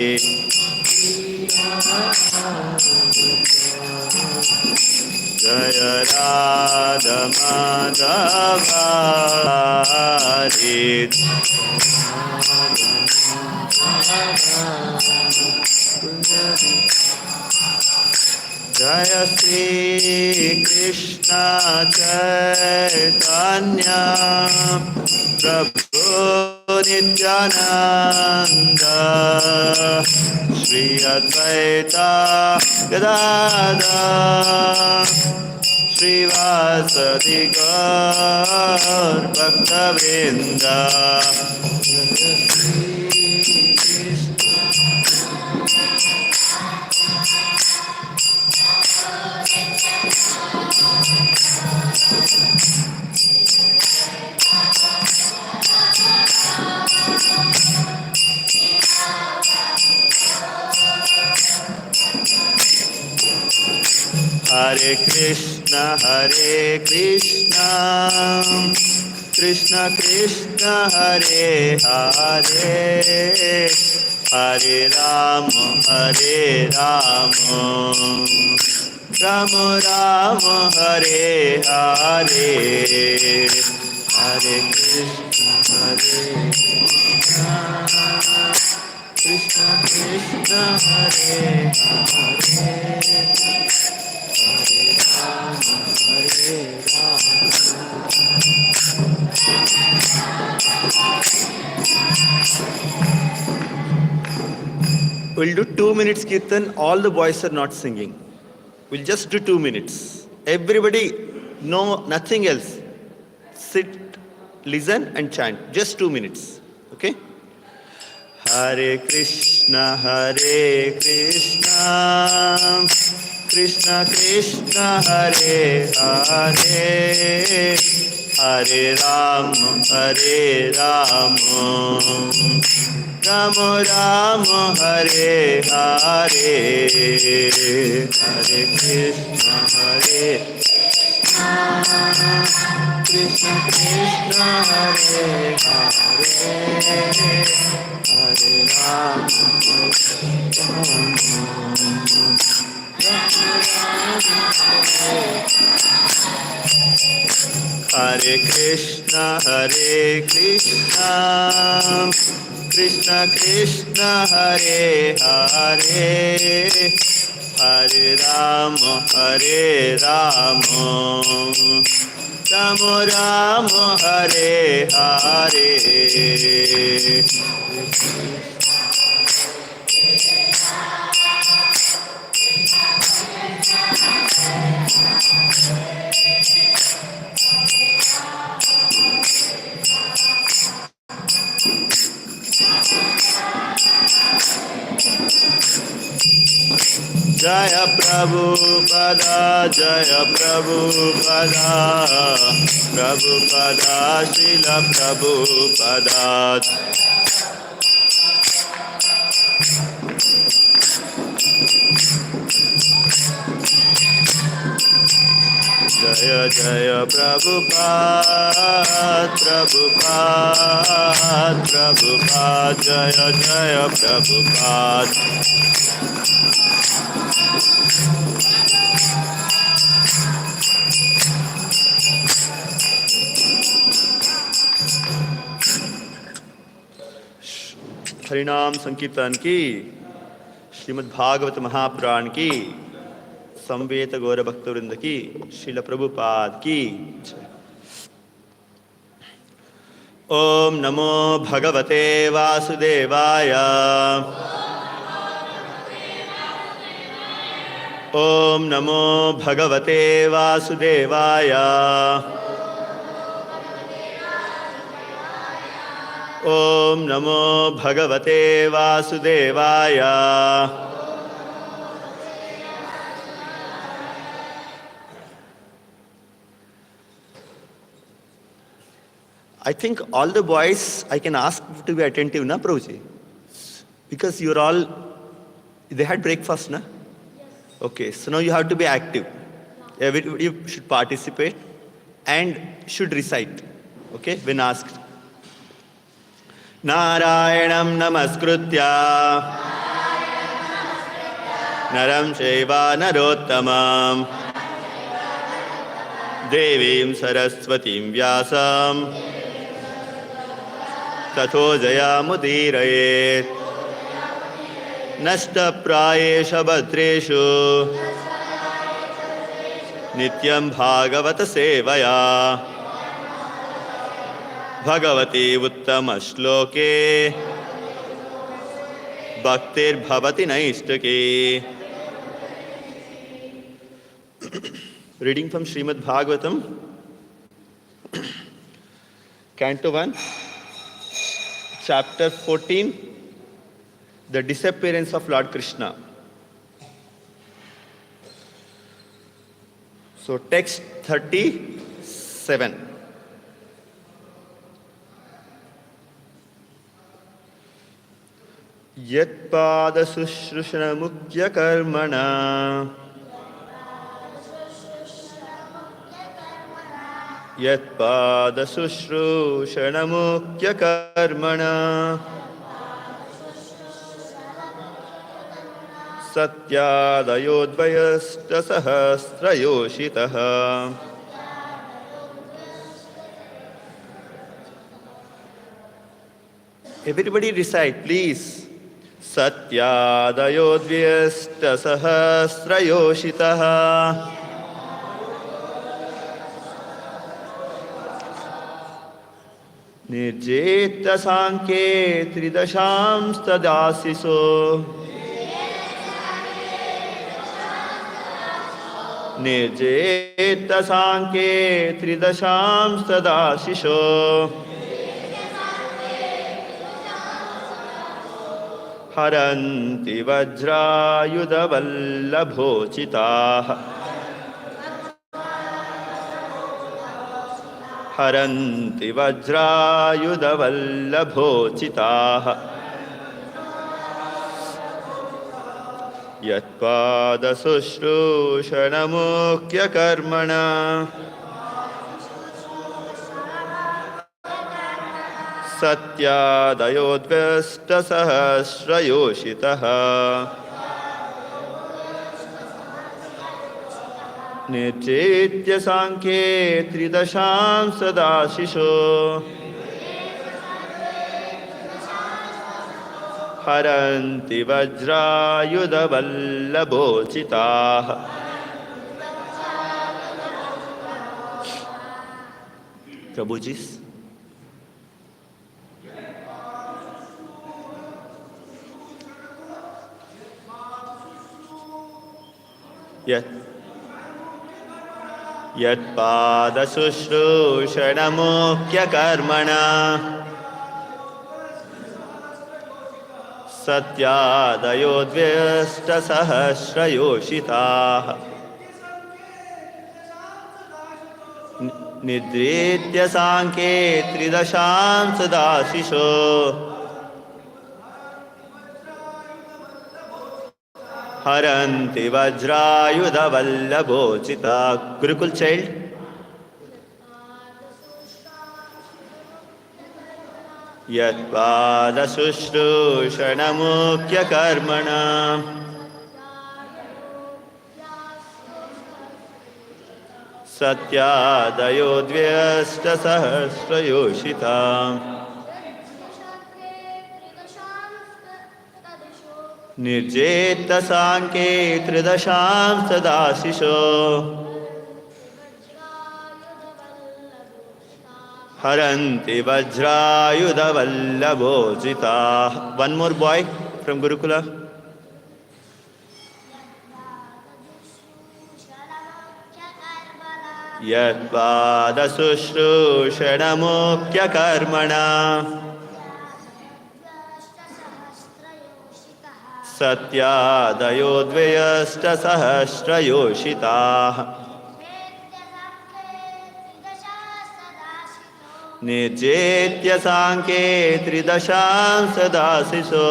Jaya Radha Madhava Hari Jaya Sri Krishna Chaitanya Prabhu Nityananda Shri Advaita Gadadhar Srivasadi Gaur Bhakta Vrinda Hare Krishna Krishna Krishna Hare Hare Hare Rama Rama Rama Hare Hare Hare Krishna Krishna Krishna Hare Hare We'll do 2 minutes kirtan. All the boys are not singing. We'll just do 2 minutes. Everybody, no, nothing else. Sit, listen and chant. Just 2 minutes. Okay? Hare Krishna Krishna Krishna Hare Hare Hare Rama Rama Rama Hare Hare Hare Krishna Krishna Krishna Hare Hare Hare Rama Hare Krishna Krishna Krishna Hare Hare Hare Rama Rama Rama Hare Hare Jaya Prabhupada Prabhupada Srila Prabhupada Jaya Jaya Prabhupada Jaya Jaya Prabhupada हरिनाम संकीर्तन की श्रीमद् भागवत महापुराण की संवेद गौर भक्तवृंद की श्रील प्रभुपाद की ओम नमो भगवते वासुदेवाय ओम नमो भगवते वासुदेवाय ओम नमो भगवते वासुदेवाय I think all the boys I can ask to be attentive, na Prabhuji? Because you're all, they had breakfast, na? Yes. Okay, so now you have to be active. Everybody should participate and should recite, okay, when asked. Narayanam namaskritya नरं चैव नरोत्तमं देवीं सरस्वतीं व्यासं ततो जयामुदीरयेत् नष्टप्रायेष भद्रेषु नित्यं भागवत सेवया Bhagwati उत्तमश्लोके भक्तिर्भवति नैष्टिकी. Reading from Srimad Bhagavatam, Canto 1, Chapter 14, The Disappearance of Lord Krishna. So text 37. यत्पादशुश्रूषणमुख्यकर्मणा यत्पादशुश्रूषणमुख्यकर्मणा सत्यादयोद्वयष्टसहस्रयोषितः. Everybody recite, please. सत्यादयोद्वयष्टसहस्रयोषितः निर्जेतसाङ्ख्ये त्रिदशांस्तदाशिषो निर्जेतसाङ्ख्ये त्रिदशांस्तदाशिषो हरन्ति वज्रायुधवल्लभोचिताः हरन्ति वज्रायुधवल्लभोचिताः यत्पादशुश्रूषणमुख्यकर्मणा सत्यादयोद्वयष्टसहस्रयोषितः निर्जेत्य साङ्ख्ये त्रिदशांस्तदाशिषो हरन्ति वज्रायुधवल्लभोचिताः. Prabhuji. यत्पादशुश्रूषणमुख्यकर्मणा सत्यादयोद्वयष्टसहस्रयोषिताः निद्रेत्य साङ्ख्ये त्रिदशांस्तदाशिषो हरन्ति वज्रायुधवल्लभोचिता. Gurukul child. यत्पादशुश्रूषणमुख्यकर्मणा सत्यादयोद्वयष्टसहस्रयोषिता निर्जेतसाङ्ख्ये त्रिदशांस्तदाशिषो हरन्ति वज्रायुधवल्लभोचिताः. One more boy from Gurukula. यत्पादशुश्रूषणमुख्यकर्मणा सत्यादयोद्वयष्टसहस्रयोषिताः निर्जेत्य साङ्ख्ये त्रिदशांस्तदाशिषो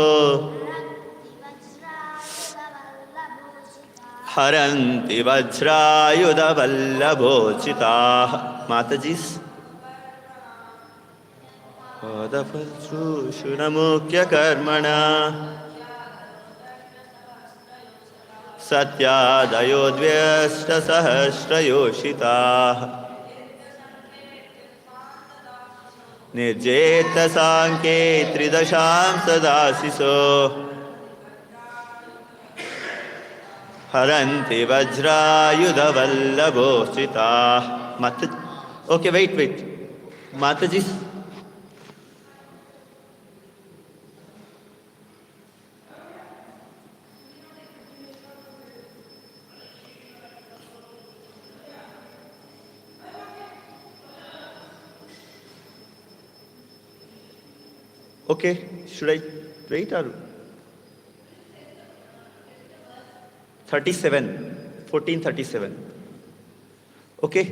हरन्ति वज्रायुधवल्लभोचिताः. Mataji's. पादफलश्रूषणमुख्यकर्मणा सत्यादयोद्व्यष्टसहस्रयोषिताः निर्जेतसाङ्ख्ये त्रिदशां सदाशिशो हरन्ति वज्रायुधवल्लभोषिताः. Okay, wait. Mataji. Okay, should I wait or 1437. Okay.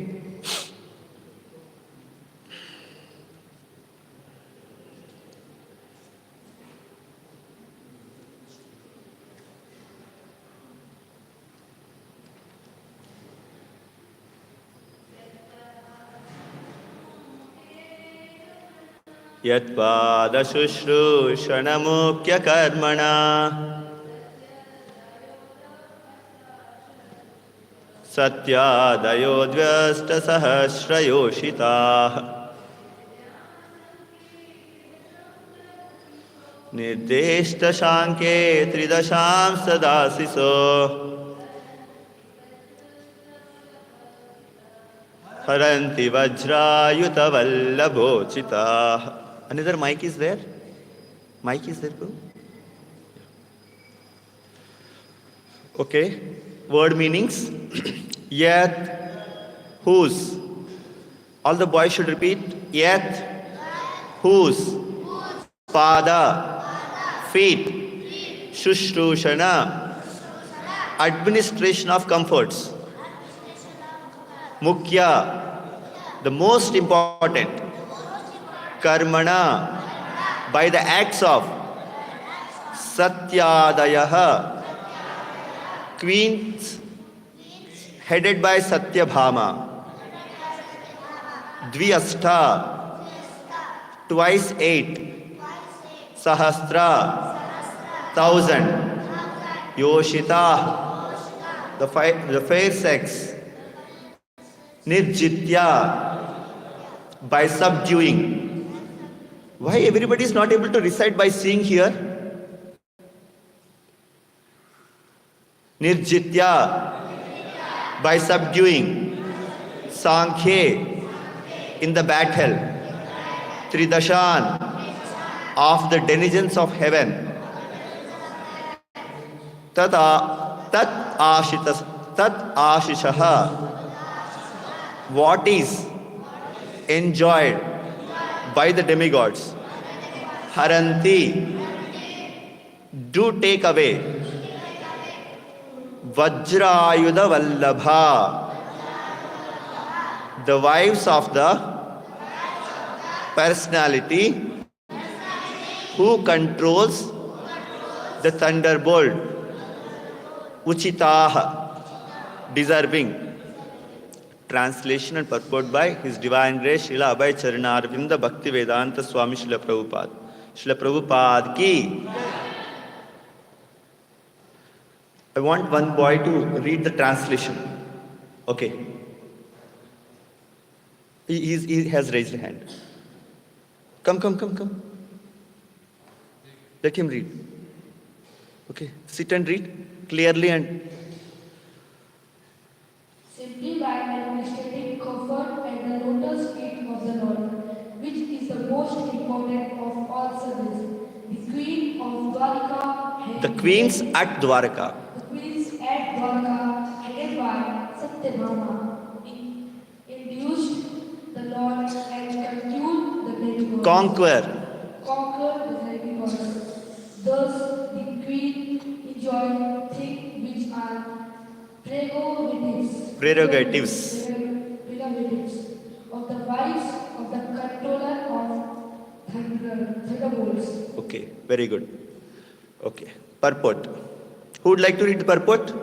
यत्पादशुश्रूषणमुख्यकर्मणा सत्यादयोद्व्यष्टसहस्रयोषिताः निर्देष्टशाङ्के त्रिदशां सदाशिशो हरन्ति वज्रायुधवल्लभोषिताः. Another mic is there? Mic is there, bro? Okay. Word meanings. Yet, whose. All the boys should repeat. Yet, whose. Pada, feet. Shushrushana, administration of comforts. Mukhya, the most important. Karmana, by the acts of. Satyadayaha, queens headed by Satyabhama. Dvyashta, twice 8. Sahasra, 1,000. Yoshita, the fair sex. Nirjitya, by subduing. Why everybody is not able to recite by seeing here? Nirjitya, by subduing. Sankhye, in the battle. Tridashan, of the denizens of heaven. Tat ashishaha, what is enjoyed by the demigods. Haranti, do take away. Vajrayudha Vallabha, the wives of the personality who controls the thunderbolt. Uchitaha, deserving. Translation and purport by His Divine Grace Srila Abhay Charanarvinda Bhakti Vedanta Swami Srila Prabhupada. Srila Prabhupada ki. I want one boy to read the translation. Okay. He has raised a hand. Come. Let him read. Okay. Sit and read clearly and. Simply by administrating comfort at the lotus feet of the Lord, which is the most important of all service. The Queen of Dwarka. The queens at Dwarka. The queens at Dwarka, headed by Satyabhama, induced the Lord and conquered the demigods. Conquer. Conquered the demigods. Thus, the Queen enjoyed things which are prerogatives of the wives of the controller of thunderbolts. Okay, very good. Okay, purport. Who would like to read the purport?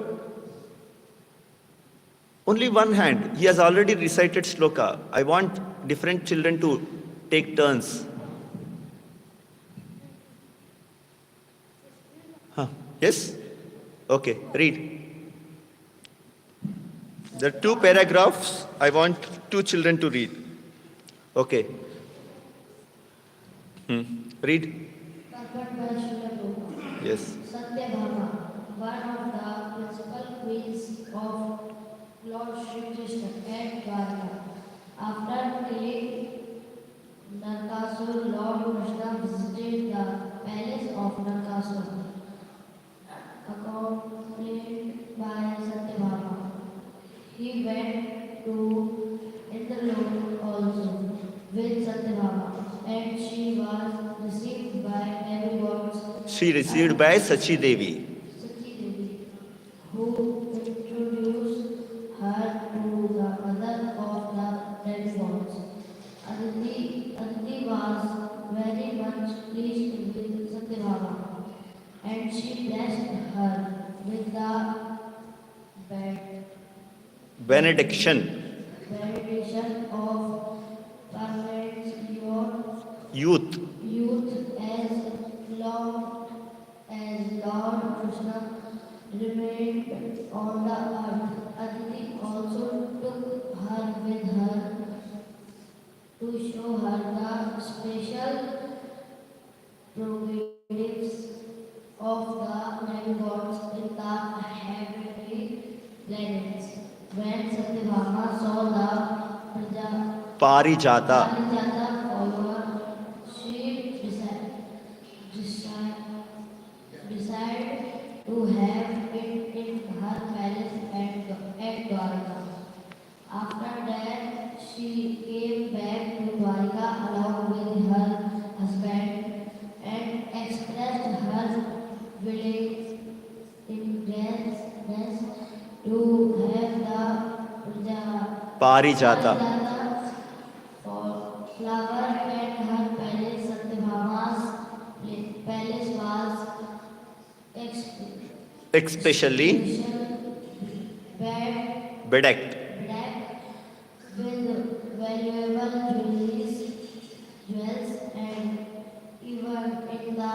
Only one hand. He has already recited shloka. I want different children to take turns. Yes? Okay, read. There are two paragraphs. I want two children to read. Okay. Read. Purport by Srila Prabhupada. Yes. Satyabhama, one of the principal queens of Lord Sri Krishna at Dwarka. After killing Narkasur, Lord Krishna visited the palace of Narkasur, accompanied by Satyabhama. He went to Indralok also with Satyabhama, and she was received by demigods She received by Sachi Devi. Sati Devi, who introduced her to the mother of the demigods. Aditi was very much pleased with Satyabhama, and she blessed her with the bed Benediction. benediction of permanent Youth. youth as long as Lord Krishna remained on the earth. Aditi also took her with her to show her the special prerogatives of the demigods in the heavenly planets. When Satyabhama saw the Parijata. Parijata follower, she decided to have it in her palace at Dwarka. After that, she came back to Dwarka along with her husband and expressed her willingness to have the Parijata. for flower at her palace. Satyabhama's palace was Especially bed bedecked. black with valuable jewels, and even in the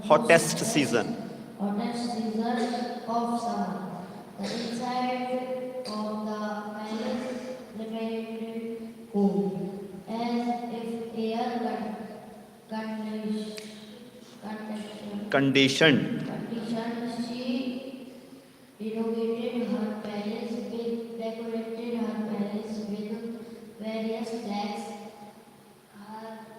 Hottest season. hottest season of summer. The inside of the palace remained cool, as if air Conditioned. condition. She decorated her palace with various flags,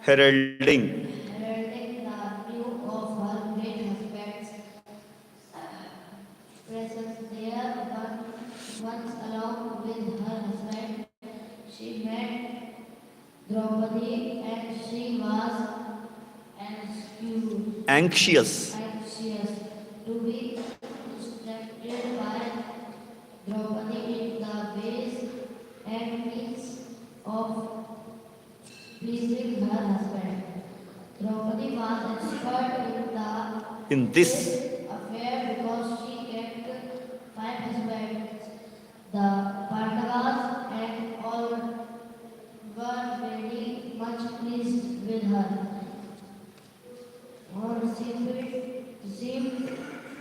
Heralding. heralding the new of her great husband's presence there. Once along with her husband, she met Draupadi, and she was Anxious. anxious to be instructed by Draupadi in the ways and means of pleasing her husband. Draupadi was expert In this this. affair because she kept 5 husbands. The Pandavas and all were very much pleased with her. On received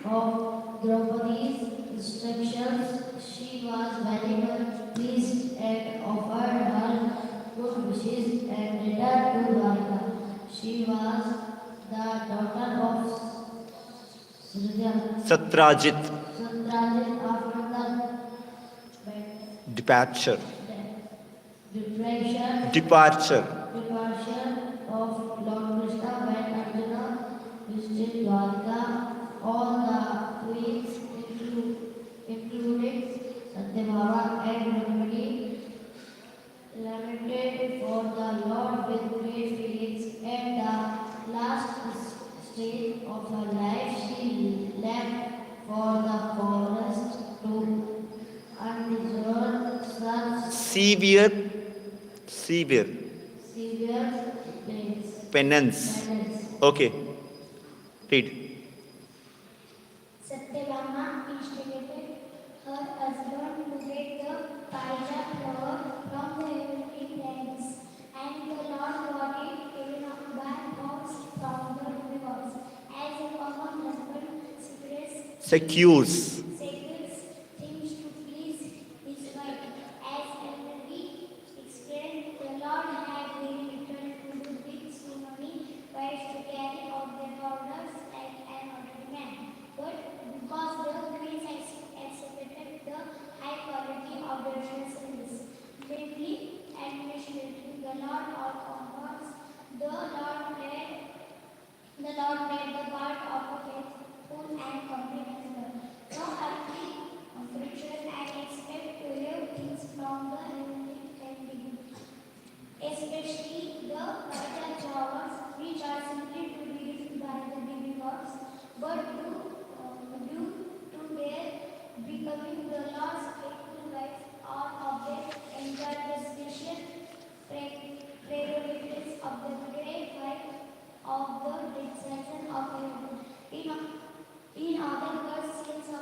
of Draupadi's instructions, she was very much pleased and offered her good wishes and returned to Dwarka. She was the daughter of Satrajit. Satrajit after Departure. the depression Departure. departure of Lord Krishna when Arjuna visited Dwarka. All the queens, including Satyabhama and Rukmini, lamented for the Lord with great feelings. At the last stage of her life, she left for the forest to undeserved such Severe severe penance. penance. Okay. Read. Satyabhama instigated her husband to get the Parija flower from the heavenly planets, and the Lord got it taken up by hawks from the rivers. As a common husband secures Secures. things to please his the words since the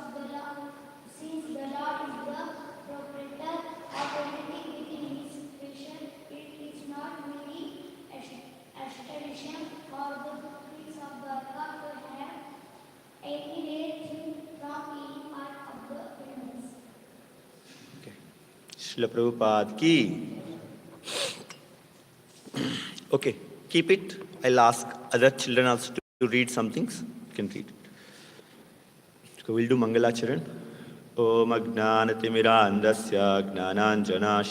Lord is the proprietor of everything within his creation, it is not merely astonishing for the prince of the earth to have any rare thing from any part of the universe. Okay. Srila Prabhupada ki. Okay, keep it. I'll ask other children also to read some things. You can read it. So we'll do Mangalacharan. Om Ajnanatimirandasya Gnananjana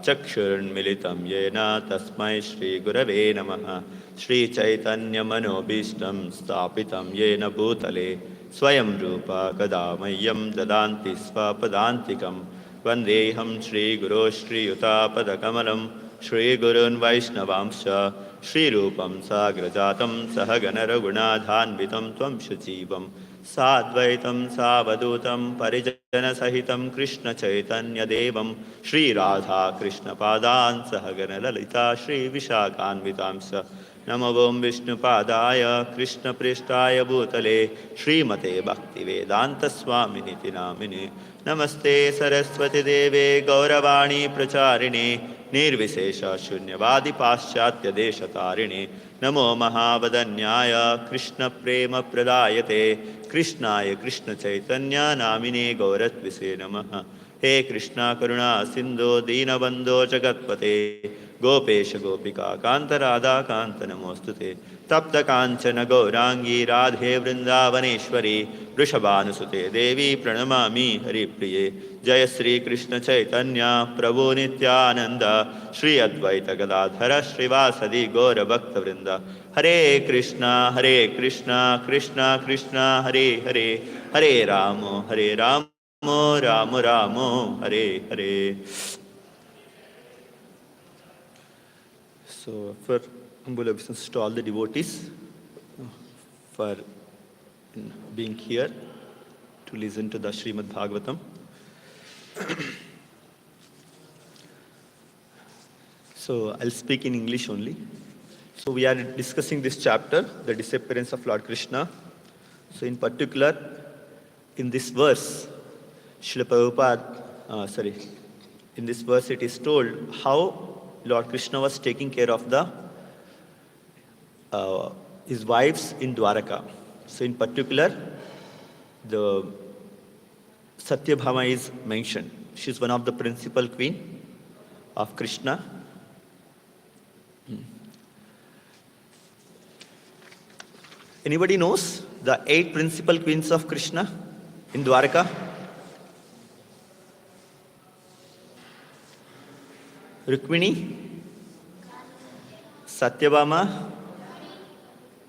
Chakshurmilitam Yena Tasmai Shri Gurave Namaha Shri Chaitanya Manobishtam Stapitam Yena Bhutale Swayam Rupa Kadamayam Dadanti Svapadantikam Vandeham Shri Guru Shri Yutapadakamalam Shri Gurun Vaishnavamsha Shri Rupam Sagrajatam Sahagana Raghunadhanvitam Tvam Shachivam Sadvaitam Savadutam Parijana Sahitam Krishna Chaitanya Devam Shri Radha Krishna Padan Sahagana Lalita Shri Vishakhanvitamsa Namavam Vishnu Padaya Krishna Prishtaya Bhutale Shri Mate Bhakti Vedanta Swaminiti Namini Namaste Saraswati Deve Gauravani Pracharine Nirvisesha Shunyavadi Paschatya Deshatarine Namo Mahavadanyaya Krishna Prema Pradayate Krishnaya Krishna Chaitanya Namine Gauratvise Namaha He Krishna Karuna Sindhu Dinabandho Jagatpate Gopesha Gopika Kanta Radha Kanta Namostute Tapta Kanchana Gaurangi Radhe Vrindavaneshwari Vrishabhanusute Devi Pranamami Haripriye Jaya Sri Krishna Chaitanya Prabhu Nityananda Shri Advaita Gadadhara Srivasadi Gaura Bhakta Vrinda Hare Krishna Krishna Krishna Hare Hare Hare Ramo Ramo Ramo Hare Hare. So for humble obeisance to all the devotees for being here to listen to the Srimad Bhagavatam. So I'll speak in English only. So we are discussing this chapter, the disappearance of Lord Krishna. So in particular, in this verse, Srila Prabhupada, in this verse it is told how Lord Krishna was taking care of his wives in Dwaraka. So in particular, the Satyabhama is mentioned. She is one of the principal queen of Krishna. Anybody knows the 8 principal queens of Krishna in Dwaraka? Rukmini, Satyabhama,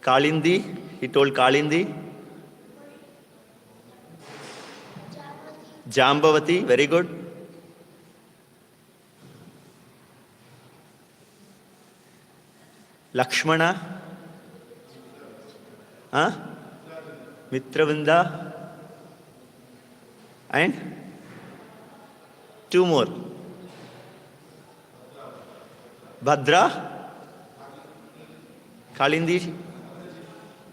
Kalindi, he told Kalindi, Jambavati, very good. Lakshmana, Mitravrinda, and 2 more. Bhadra, Kalindi,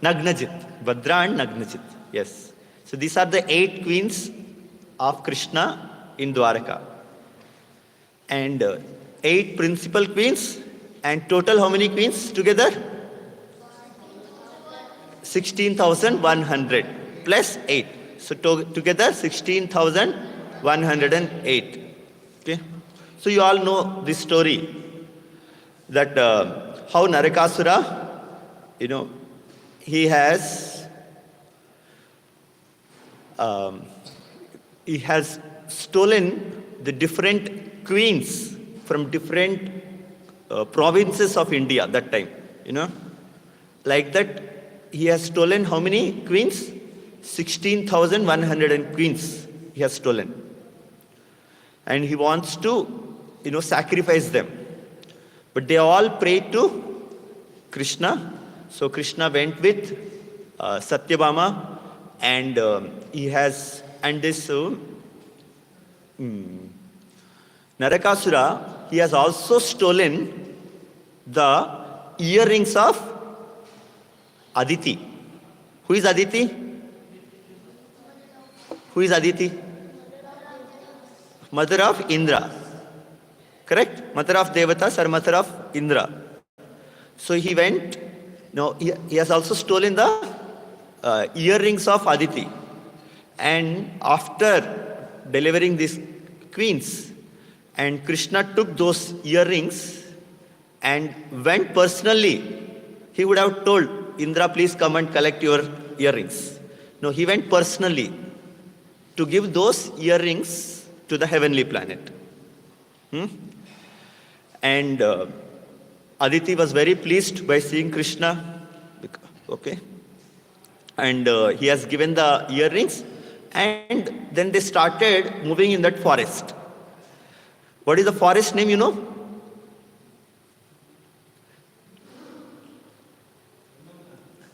Nagnajit. Bhadra and Nagnajit. Yes. So these are the 8 queens of Krishna in Dwaraka. And 8 principal queens. And total how many queens together? 16,100 plus 8. So together 16,108. Okay. So you all know this story. That how Narakasura, he has stolen the different queens from different provinces of India that time, Like that, he has stolen how many queens? 16,100 queens he has stolen. And he wants to, sacrifice them. But they all prayed to Krishna. So Krishna went with Satyabhama and this Narakasura, he has also stolen the earrings of Aditi. Who is Aditi? Who is Aditi? Mother of Indra. Correct? Mother of Devatas or mother of Indra. So he went, no, he has also stolen the earrings of Aditi. And after delivering these queens, and Krishna took those earrings and went personally. He would have told Indra, please come and collect your earrings. No, he went personally to give those earrings to the heavenly planet. And Aditi was very pleased by seeing Krishna. Okay. And he has given the earrings, and then they started moving in that forest. What is the forest name, you know?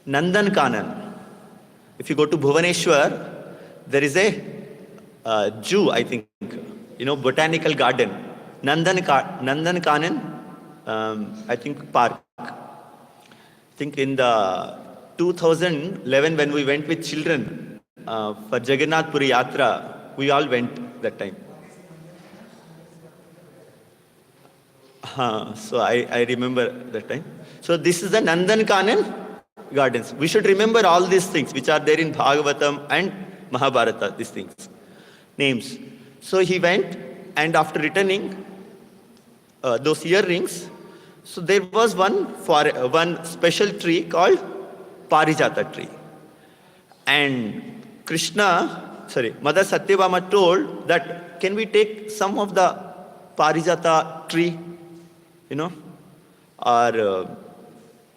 Nandankanan. If you go to Bhuvaneshwar, there is a Jew, I think, botanical garden. Nandankanan, I think, park. I think in the 2011 when we went with children for Jagannath Puri Yatra, we all went that time. So I remember that time. So this is the Nandankanan gardens. We should remember all these things which are there in Bhagavatam and Mahabharata, these things, names. So he went, and after returning those earrings, so there was one special tree called Parijata tree. And Mother Satyabhama told that, can we take some of the Parijata tree, or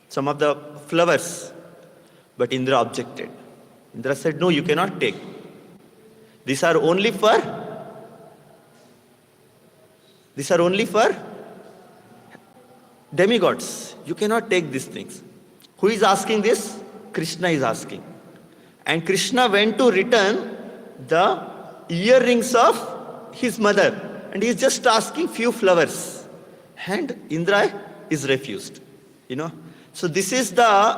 some of the flowers? But Indra objected. Indra said, no, you cannot take. These are only for demigods. You cannot take these things. Who is asking this? Krishna is asking. And Krishna went to return the earrings of his mother. And he is just asking few flowers. And Indra is refused. So this is the,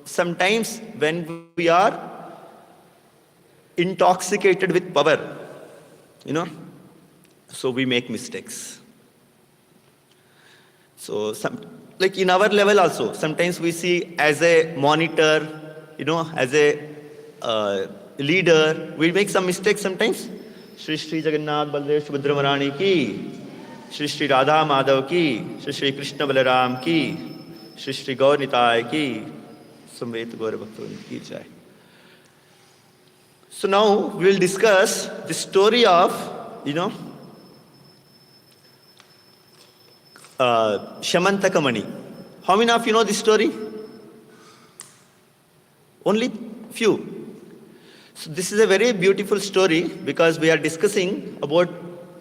sometimes when we are intoxicated with power, so we make mistakes. So like in our level also, sometimes we see as a monitor, as a leader, we make some mistakes sometimes. Shri Shri Jagannath Baldev Subhadra Marani ki, Shri Shri Radha Madhav ki, Shri Shri Krishna Balaram ki, Shri Shri Gaur Nitai ki, Samvet Gaur Bhaktovan ki jai. So now we will discuss the story of, Shamantaka Mani. How many of you know this story? Only few. So this is a very beautiful story because we are discussing about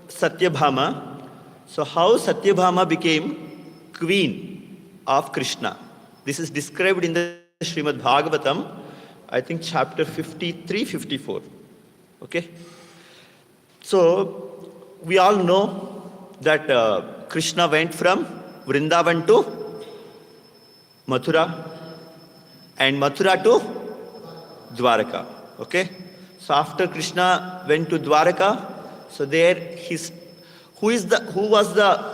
Satyabhama. So how Satyabhama became queen of Krishna. This is described in the Srimad Bhagavatam, I think chapter 53, 54. Okay? So we all know that Krishna went from Vrindavan to Mathura, and Mathura to Dwaraka. Okay? So after Krishna went to Dwaraka, so there who was the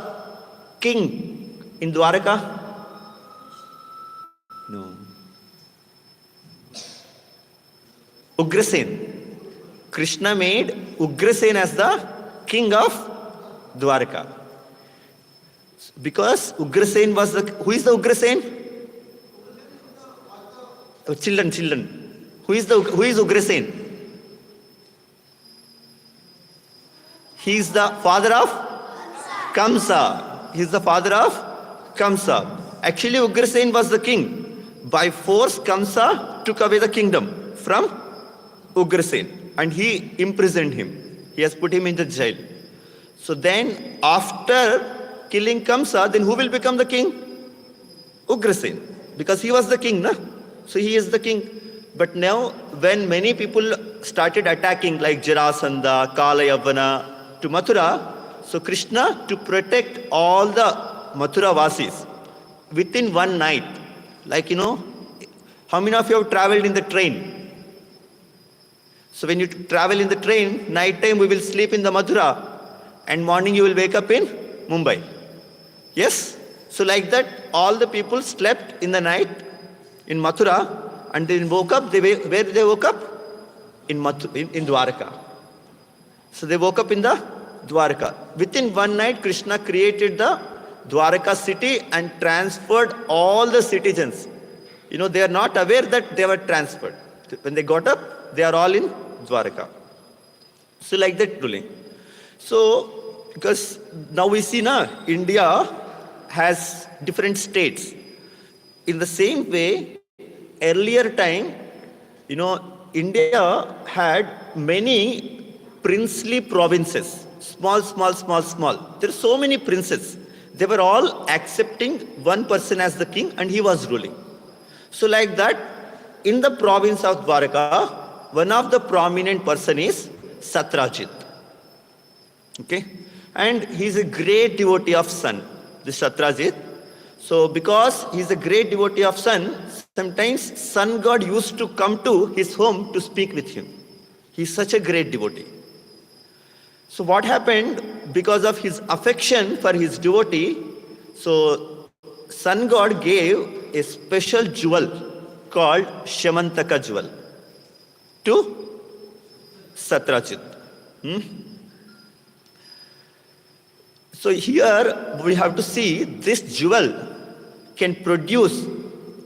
king in Dwaraka? No. Ugrasen. Krishna made Ugrasen as the king of Dwaraka. Because Ugrasen was who is the Ugrasen? Oh, children. Who is Ugrasen? He is the father of Kamsa. He is the father of Kamsa. Actually, Ugrasen was the king. By force, Kamsa took away the kingdom from Ugrasen, and he imprisoned him. He has put him in the jail. So then, after killing Kamsa, then who will become the king? Ugrasen, because he was the king, na? So he is the king. But now, when many people started attacking, like Jarasandha, Kala Yavana, to Mathura, so Krishna, to protect all the Mathura Vasis, within one night, like how many of you have traveled in the train? So when you travel in the train, night time we will sleep in the Mathura and morning you will wake up in Mumbai. Yes? So like that, all the people slept in the night in Mathura and then woke up. Where they woke up? In Dwarka. So they woke up in the Dwarka. Within one night, Krishna created the Dwarka city and transferred all the citizens. They are not aware that they were transferred. When they got up, they are all in Dwarka. So like that ruling. So, because now we see India has different states. In the same way, earlier time, India had many princely provinces. Small. There are so many princes. They were all accepting one person as the king and he was ruling. So like that, in the province of Dwarka, one of the prominent person is Satrajit. Okay? And he is a great devotee of sun, this Satrajit. So because he is a great devotee of sun, sometimes sun god used to come to his home to speak with him. He is such a great devotee. So what happened, because of his affection for his devotee, so sun god gave a special jewel called Shamantaka jewel to Satrajit. So here we have to see this jewel can produce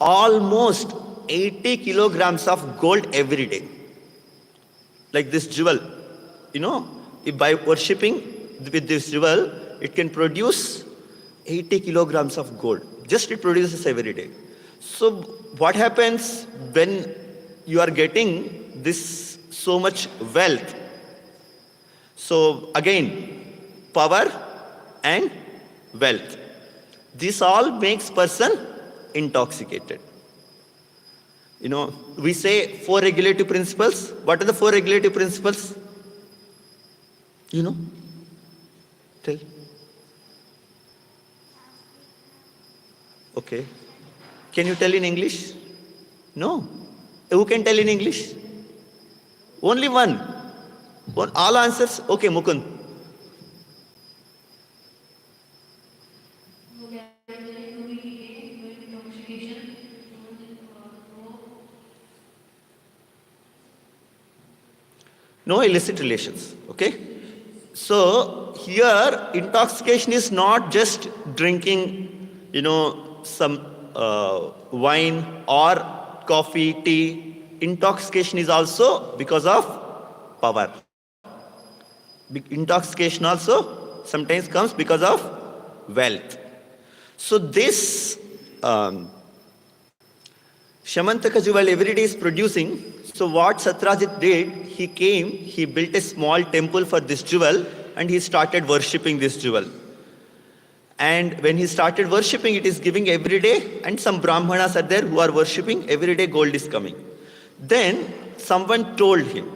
almost 80 kilograms of gold every day. Like this jewel, if by worshipping with this jewel, it can produce 80 kilograms of gold. Just it produces every day. So what happens when you are getting this so much wealth? So again, power and wealth. This all makes person intoxicated. We say 4 regulative principles. What are the 4 regulative principles? Tell. Okay. Can you tell in English? No. Who can tell in English? Only one. All answers? Okay, Mukund. No illicit relations. Okay? So here intoxication is not just drinking, some wine or coffee, tea. Intoxication is also because of power. Intoxication also sometimes comes because of wealth. So this Shamantaka jewel every day is producing. So what Satrajit did, he came, he built a small temple for this jewel and he started worshipping this jewel. And when he started worshipping, it is giving every day, and some Brahmanas are there who are worshipping, every day gold is coming. Then someone told him,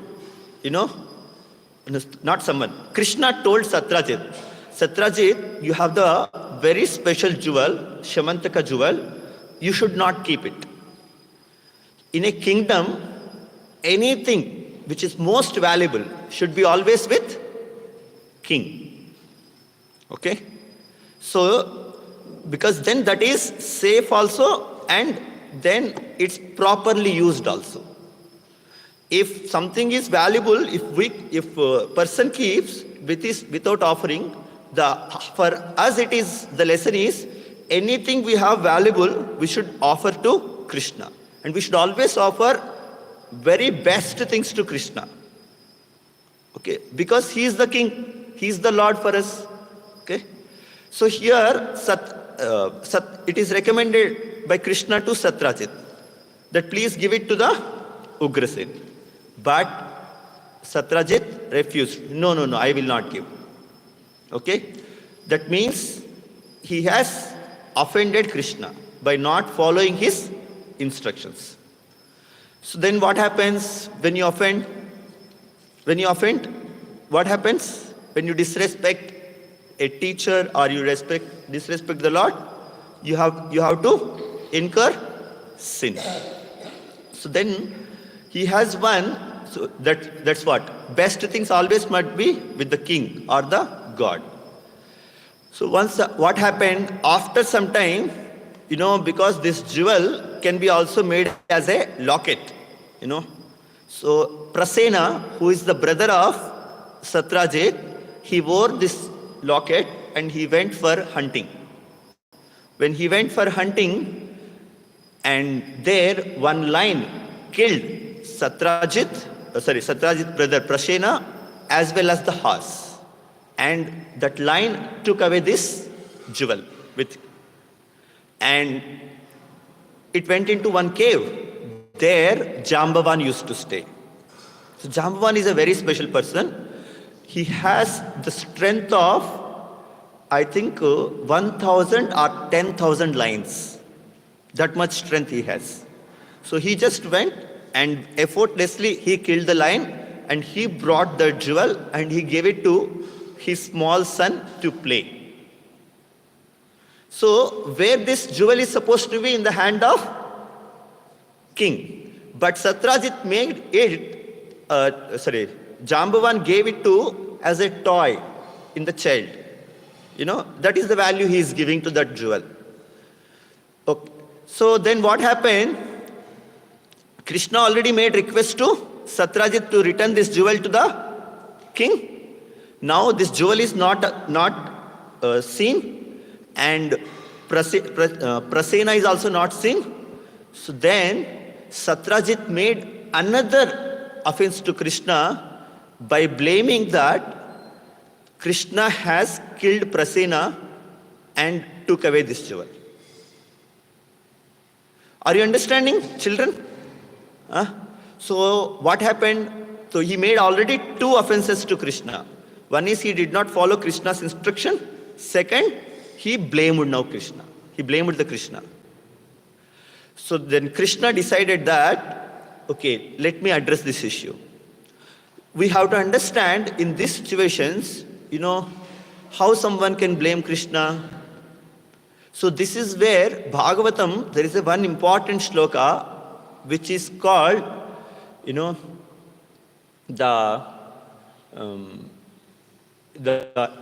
not someone, Krishna told Satrajit, Satrajit, you have the very special jewel, Shamantaka jewel, you should not keep it. In a kingdom, anything which is most valuable should be always with king. Okay? So, because then that is safe also and then it's properly used also. If something is valuable, if a person keeps without offering, for us it is, the lesson is, anything we have valuable, we should offer to Krishna. And we should always offer very best things to Krishna. Okay? Because he is the king. He is the Lord for us. Okay? So here, it is recommended by Krishna to Satrajit that please give it to the Ugrasen. But Satrajit refused. No, I will not give. Okay? That means he has offended Krishna by not following his instructions. So then what happens when you offend? When you offend, what happens? When you disrespect a teacher or you disrespect the Lord, you have to incur sin. So then he has one, So that's what? Best things always must be with the king or the god. So once what happened after some time, because this jewel can be also made as a locket, you know. So Prasena, who is the brother of Satrajit, he wore this locket and he went for hunting. When he went for hunting, and there one lion killed Satrajit brother Prasena as well as the horse. And that lion took away this jewel and it went into one cave. There Jambavan used to stay. So Jambavan is a very special person. He has the strength of, I think, 1,000 or 10,000 lions. That much strength he has. So he just went and effortlessly he killed the lion and he brought the jewel and he gave it to his small son to play. So where this jewel is supposed to be in the hand of king, but Satrajit made it, Jambavan gave it to as a toy in the child. That is the value he is giving to that jewel. Okay. So then what happened? Krishna already made request to Satrajit to return this jewel to the king. Now this jewel is not seen, and Prasena is also not seen. So then Satrajit made another offense to Krishna by blaming that Krishna has killed Prasena and took away this jewel. Are you understanding, children? So what happened? So he made already two offenses to Krishna. One is he did not follow Krishna's instruction. Second, he blamed now Krishna. He blamed the Krishna. So then Krishna decided that, okay, let me address this issue. We have to understand in these situations, how someone can blame Krishna. So this is where Bhagavatam, there is a one important shloka which is called, the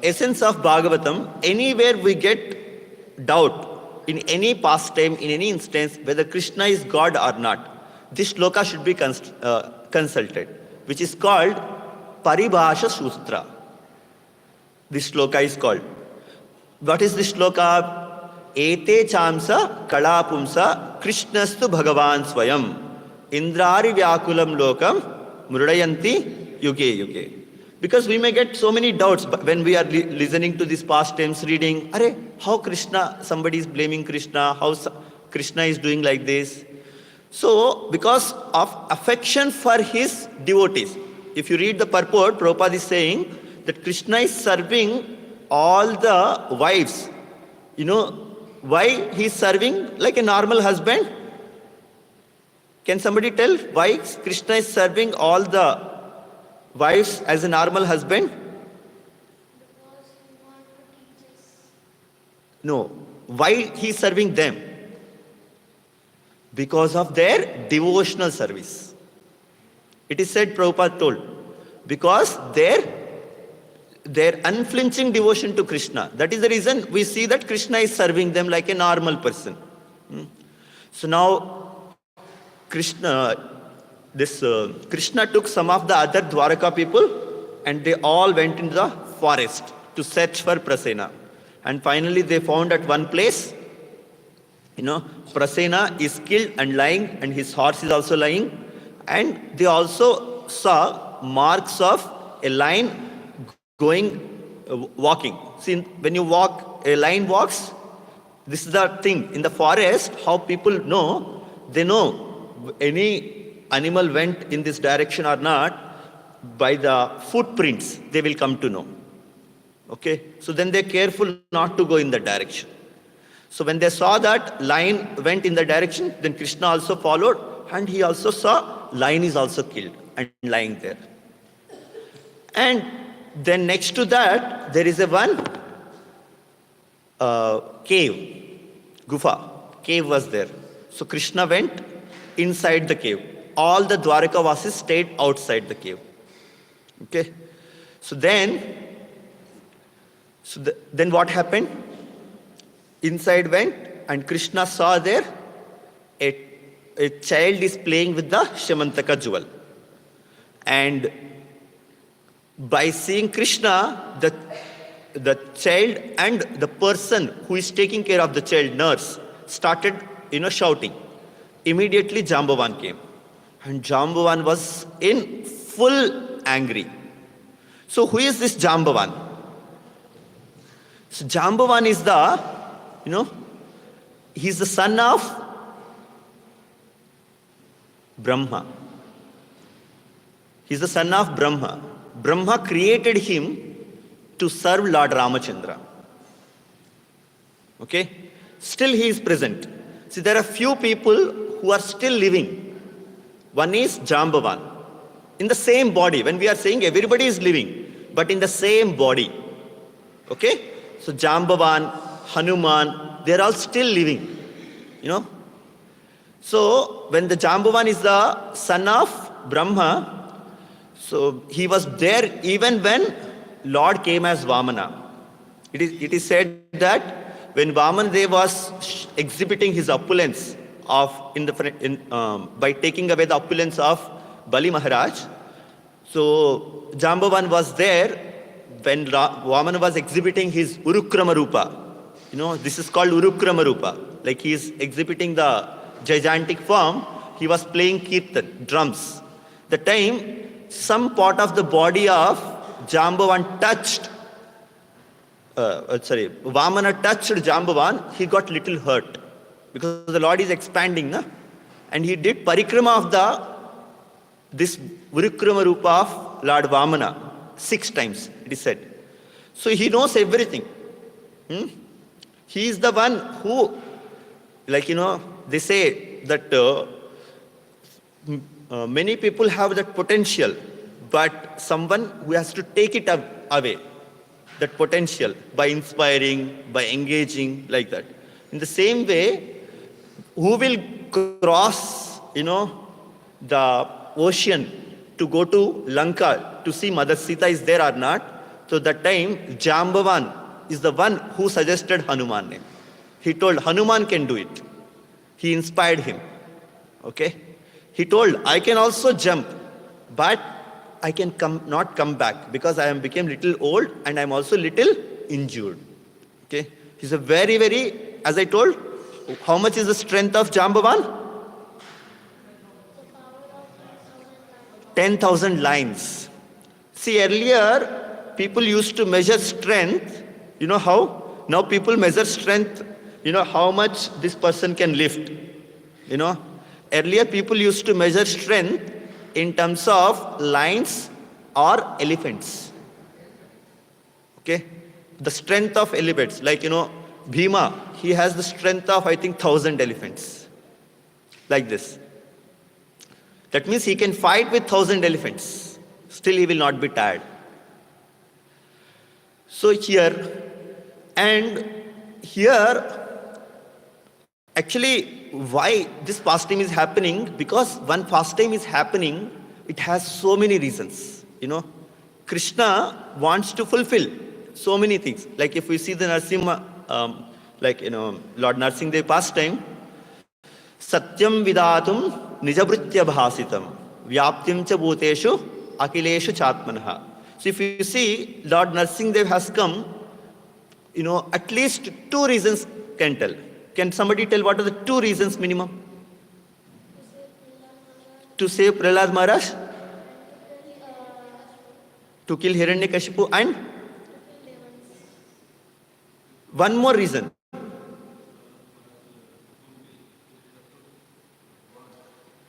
essence of Bhagavatam. Anywhere we get doubt in any pastime, in any instance, whether Krishna is God or not, this shloka should be consulted, which is called Paribhasha Shustra. This shloka is called. What is this shloka? Ete chamsa kalapumsa krishnastu bhagavan swayam indrari vyakulam lokam mrudayanti yuge yuge. Because we may get so many doubts when we are listening to these pastimes, reading, how Krishna, somebody is blaming Krishna, how Krishna is doing like this. So, because of affection for his devotees, if you read the purport, Prabhupada is saying that Krishna is serving all the wives. Why he is serving like a normal husband? Can somebody tell why Krishna is serving all the wives as a normal husband? Because he wants to teach us. No. Why he is serving them? Because of their devotional service. It is said, Prabhupada told, because their unflinching devotion to Krishna. That is the reason we see that Krishna is serving them like a normal person. So now, Krishna took some of the other Dwaraka people and they all went into the forest to search for Prasena. And finally they found at one place, Prasena is killed and lying and his horse is also lying. And they also saw marks of a lion walking. See, when you walk, a lion walks. This is the thing. In the forest, how people know, they know any animal went in this direction or not by the footprints, they will come to know. Okay? So then they're careful not to go in that direction. So when they saw that lion went in the direction, then Krishna also followed and he also saw lion is also killed and lying there. And then next to that, there is a one cave, Gufa. Cave was there. So Krishna went inside the cave. all the Dwarkavasis stayed outside the cave. Okay? So then what happened? Inside went, and Krishna saw there a child is playing with the Shamantaka jewel. And by seeing Krishna, the child and the person who is taking care of the child, nurse, started shouting. Immediately Jambavan came. And Jambavan was in full angry. So who is this Jambavan? So Jambavan is he's the son of Brahma. He's the son of Brahma. Brahma created him to serve Lord Ramachandra. Okay? Still he is present. See, there are few people who are still living. One is Jambavan. In the same body. When we are saying everybody is living, but in the same body. Okay? So Jambavan, Hanuman, they are all still living. So when the Jambavan is the son of Brahma, so he was there even when Lord came as Vamana. It is said that when Vamanadeva was exhibiting his opulence by taking away the opulence of Bali Maharaj, so Jambavan was there when Vamana was exhibiting his Urukrama Rupa. This is called Urukrama Rupa. Like he is exhibiting the gigantic form, he was playing kirtan, drums. The time some part of the body of Jambavan touched, Vamana touched Jambavan, he got little hurt. Because the Lord is expanding, and he did parikrama of this Urukrama Rupa of Lord Vamana 6 times, it is said. So he knows everything. He is the one who, they say that many people have that potential, but someone who has to take it away, that potential, by inspiring, by engaging, like that. In the same way, who will cross, the ocean to go to Lanka to see Mother Sita is there or not? So that time, Jambavan is the one who suggested Hanuman name. He told Hanuman can do it. He inspired him. Okay? He told, I can also jump, but I can not come back because I am became little old and I am also little injured. Okay? He's a very, very, as I told, how much is the strength of Jambavan? 10,000 lines. See, earlier, people used to measure strength. You know how? Now people measure strength, how much this person can lift. Earlier people used to measure strength in terms of lions or elephants. Okay? The strength of elephants. Like, Bhima, he has the strength of, I think, 1,000 elephants. Like this. That means he can fight with 1,000 elephants. Still he will not be tired. So here, actually, why this pastime is happening? Because one pastime is happening, it has so many reasons. Krishna wants to fulfill so many things. Like if we see the Narsimha, Lord Narsimha pastime, Satyam Vidatum Nijabritya Bhasitam Vyaptim Cha Bhuteshu Akileshu Chatmanaha. So if you see, Lord Narsimha has come, at least 2 reasons can tell. Can somebody tell what are the 2 reasons minimum? To save Prahlad Maharaj, to kill Hiranyakashipu, and one more reason.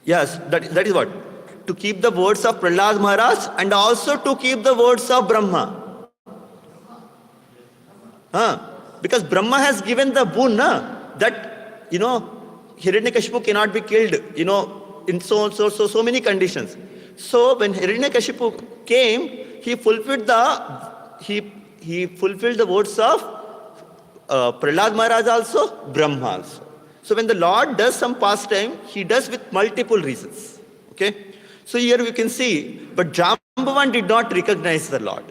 Yes, that is what? To keep the words of Prahlad Maharaj and also to keep the words of Brahma. Because Brahma has given the boon that, Hiranyakashipu cannot be killed, in so many conditions. So when Hiranyakashipu came, he fulfilled the words of Prahlad Maharaj also, Brahma also. So when the Lord does some pastime, he does with multiple reasons. Okay? So here we can see, but Jambavan did not recognize the Lord.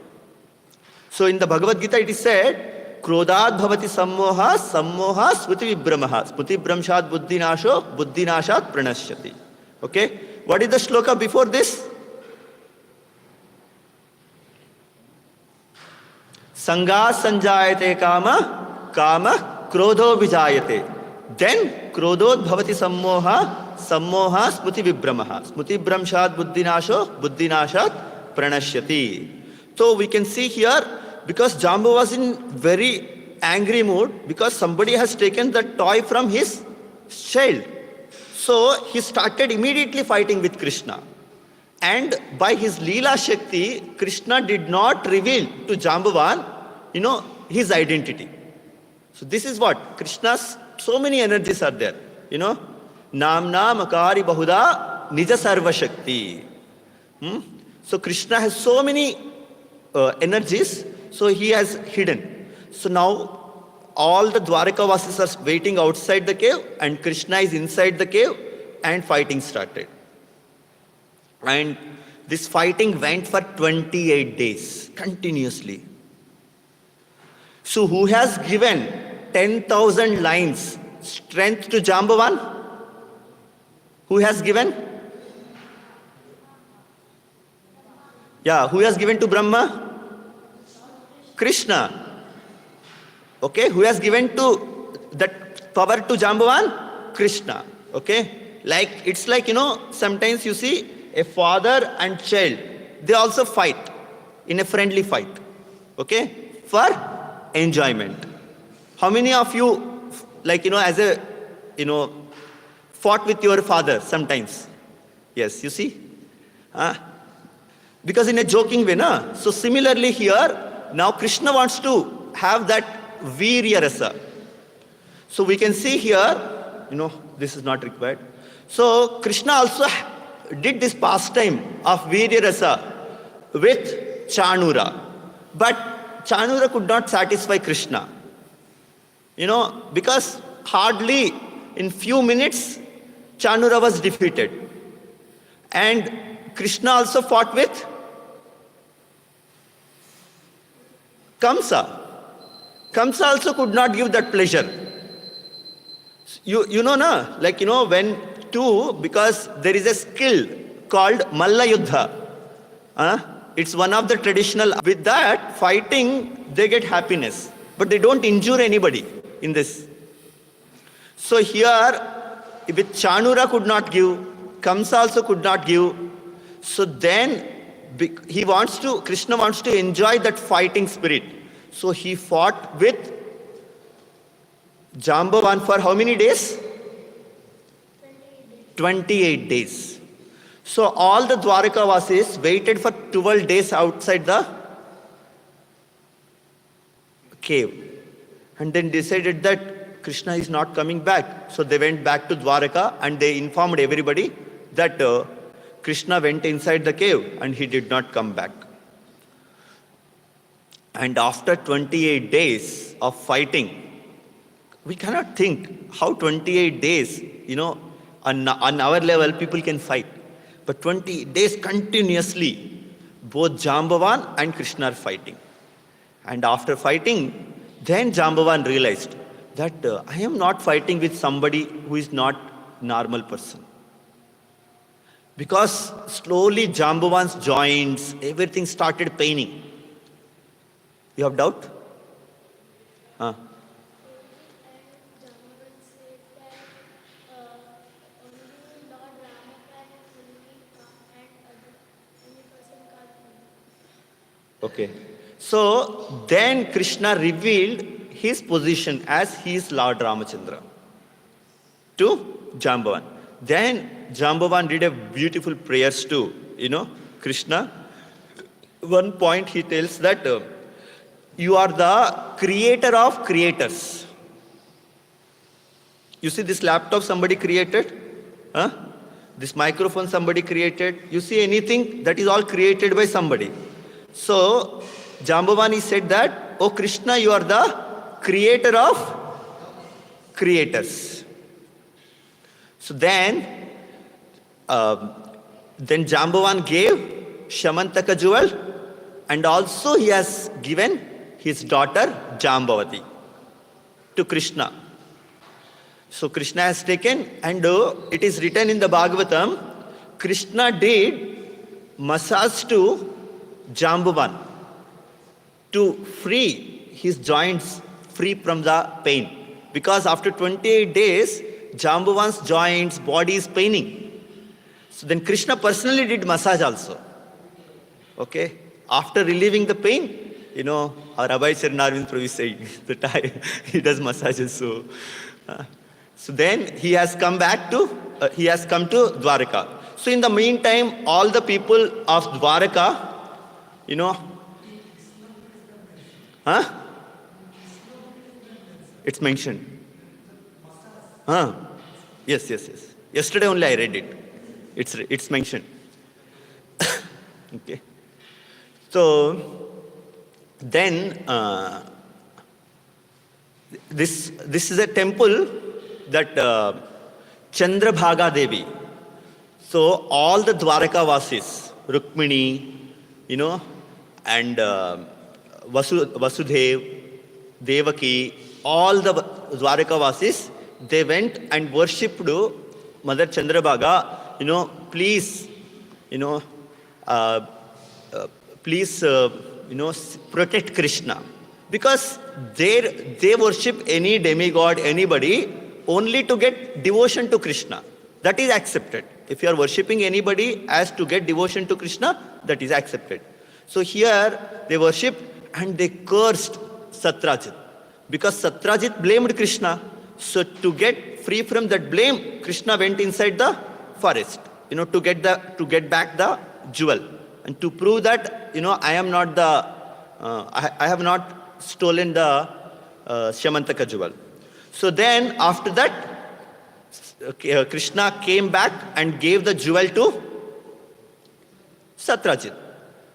So in the Bhagavad Gita it is said, Krodad bhavati sammoha, sammoha smuti vibhramaha, smuti vibhramshat buddhinasho, buddhinashat pranashyati. Okay? What is the shloka before this? Sangha sanjayate kama, kama krodho vijayate. Then krodod bhavati sammoha, sammoha smuti vibhramaha, smuti vibhramshat buddhinasho, buddhinashat pranashyati. So we can see here, because Jambu was in very angry mood because somebody has taken the toy from his child. So he started immediately fighting with Krishna. And by his Lila Shakti, Krishna did not reveal to Jambavan, his identity. So this is what? Krishna's so many energies are there. Namna Makari Bahuda Nija Sarva Shakti. So Krishna has so many energies, so he has hidden. So now all the Dwarikavasis are waiting outside the cave and Krishna is inside the cave and fighting started. And this fighting went for 28 days continuously. So who has given 10,000 lines strength to Jambavan? Who has given? Yeah, who has given to Brahma? Krishna. Okay, who has given to that power to Jambavan? Krishna. Okay, it's like, sometimes you see a father and child, they also fight in a friendly fight. Okay, for enjoyment. How many of you, fought with your father sometimes? Yes, you see? Because in a joking way, na? So similarly here, now Krishna wants to have that Virya Rasa. So we can see here, this is not required. So Krishna also did this pastime of Virya Rasa with Chanura. But Chanura could not satisfy Krishna. Because hardly in few minutes, Chanura was defeated. And Krishna also fought with Kamsa. Kamsa also could not give that pleasure. When because there is a skill called Malla Yuddha. It's one of the traditional. With that, fighting, they get happiness. But they don't injure anybody in this. So here, with Chanura could not give, Kamsa also could not give. So then, Krishna wants to enjoy that fighting spirit. So he fought with Jambavan for how many days? 28 days. So all the Dwarikavasis waited for 12 days outside the cave. And then decided that Krishna is not coming back. So they went back to Dwarika and they informed everybody that Krishna went inside the cave and he did not come back. And after 28 days of fighting, we cannot think how 28 days, on our level, people can fight. But 20 days continuously, both Jambavan and Krishna are fighting. And after fighting, then Jambavan realized that I am not fighting with somebody who is not normal person. Because slowly Jambavan's joints, everything started paining. You have doubt? And Jamavan said that only Lord Rama can only come and any person can't come. Okay. So then Krishna revealed his position as he is Lord Ramachandra to Jambavan. Then Jambavan did a beautiful prayers to, Krishna. One point he tells that you are the creator of creators. You see this laptop somebody created? This microphone somebody created. You see anything, that is all created by somebody. So Jambavani said that, oh Krishna, you are the creator of creators. So then Then Jambavan gave Shamantaka jewel, and also he has given his daughter Jambavati to Krishna. So Krishna has taken, and it is written in the Bhagavatam, Krishna did massage to Jambavan to free his joints free from the pain. Because after 28 days, Jambavan's joints, body is paining. So then Krishna personally did massage also. Okay? After relieving the pain, our Rabbi Charanarvind Prabhu said that he does massages. So then he has come to Dwaraka. So in the meantime, all the people of Dwaraka, it's mentioned. Yes. Yesterday only I read it. It's mentioned. Okay. So then this is a temple that Chandrabhaga Devi. So all the Dwaraka Vasis, Rukmini, and Vasudev, Devaki, all the Dwaraka Vasis, they went and worshipped Mother Chandrabhaga. Please, protect Krishna. Because they worship any demigod, anybody, only to get devotion to Krishna. That is accepted. If you are worshipping anybody as to get devotion to Krishna, that is accepted. So here they worshipped and they cursed Satrajit. Because Satrajit blamed Krishna. So to get free from that blame, Krishna went inside the forest, to get back the jewel. And to prove that, I am not I have not stolen the Shamantaka jewel. So then after that, Krishna came back and gave the jewel to Satrajit.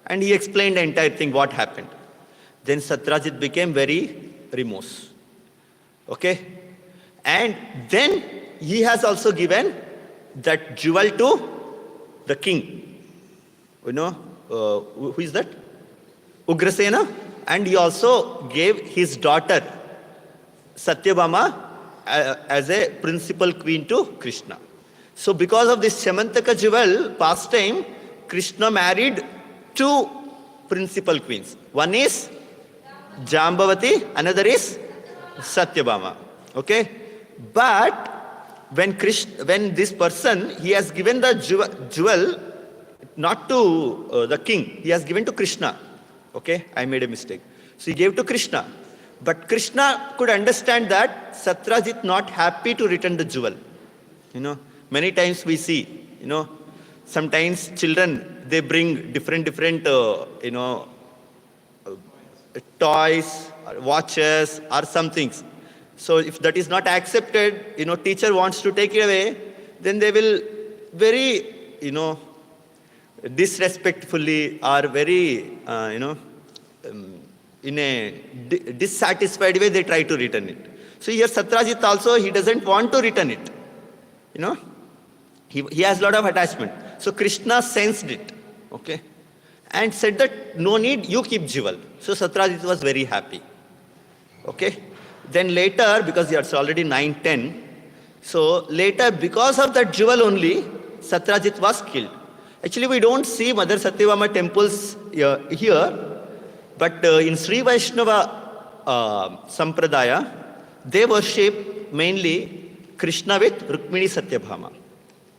And he explained the entire thing, what happened. Then Satrajit became very remorse. Okay? And then he has also given that jewel to the king. Who is that? Ugrasena. And he also gave his daughter Satyabhama as a principal queen to Krishna. So because of this Shamantaka jewel pastime, Krishna married two principal queens. One is Jambavati, another is Satyabhama. Okay? But when this person, he has given the jewel not to the king, he has given to Krishna. Okay? I made a mistake. So he gave to Krishna. But Krishna could understand that Satrajit not happy to return the jewel. Many times we see, sometimes children, they bring different toys, or watches, or some things. So if that is not accepted, teacher wants to take it away, then they will very, disrespectfully or very, in a dissatisfied way, they try to return it. So here Satrajit also, he doesn't want to return it. He has a lot of attachment. So Krishna sensed it, okay, and said that no need, you keep jewel. So Satrajit was very happy. Okay. Then later, because it's already 9:10, so later because of that jewel only, Satrajit was killed. Actually, we don't see Mother Satyabhama temples here, but in Sri Vaishnava Sampradaya, they worship mainly Krishna with Rukmini Satyabhama.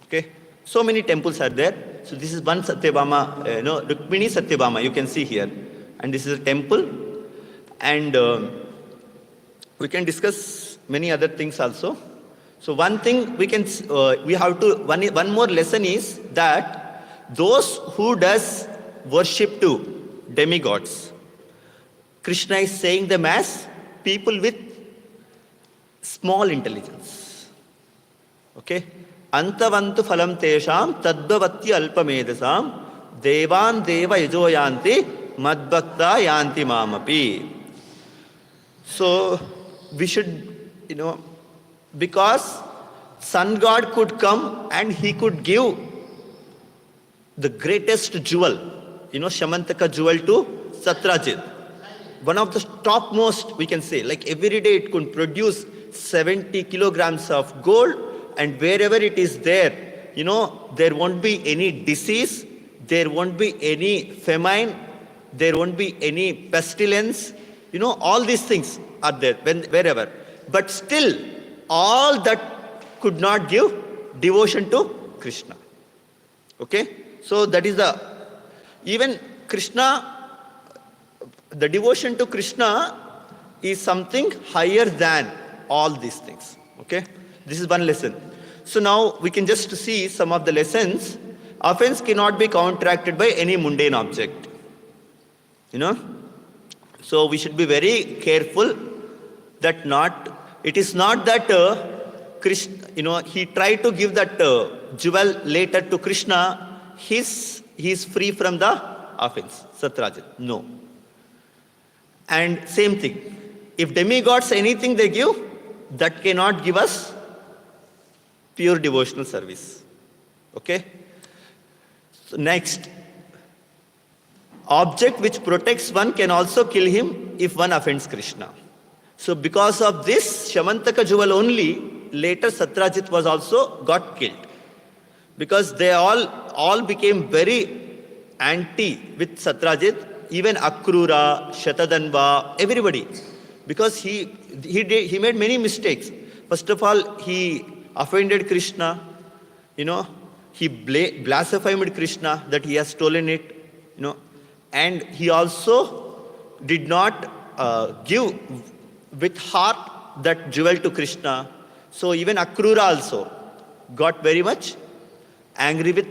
Okay, so many temples are there. So this is one Satyabhama, Rukmini Satyabhama, you can see here, and this is a temple, and we can discuss many other things also. So one thing we have to, one more lesson is that those who does worship to demigods, Krishna is saying them as people with small intelligence. Okay? Antavantu phalam tesham tadbhavati alpamedasam devan deva yajo yanti madbhakta yanti mamapi. So we should, because sun god could come and he could give the greatest jewel, Shamantaka jewel to Satrajit. One of the topmost, we can say, like every day it could produce 70 kilograms of gold, and wherever it is there, there won't be any disease, there won't be any famine, there won't be any pestilence, all these things are there wherever. But still, all that could not give devotion to Krishna. Okay? So that is even Krishna, the devotion to Krishna is something higher than all these things. Okay? This is one lesson. So now we can just see some of the lessons. Offense cannot be counteracted by any mundane object. So we should be very careful that it is not that Krishna, he tried to give that jewel later to Krishna, he is free from the offense, Satrajit. No. And same thing, if demigods anything they give, that cannot give us pure devotional service. Okay? So next, object which protects one can also kill him if one offends Krishna. So because of this Shamantaka jewel only, later Satrajit was also got killed. Because they all became very anti with Satrajit, even Akrura, Shatadanva, everybody. Because he made many mistakes. First of all, he offended Krishna, he blasphemed Krishna that he has stolen it, and he also did not give with heart that jewel to Krishna. So even Akrura also got very much angry with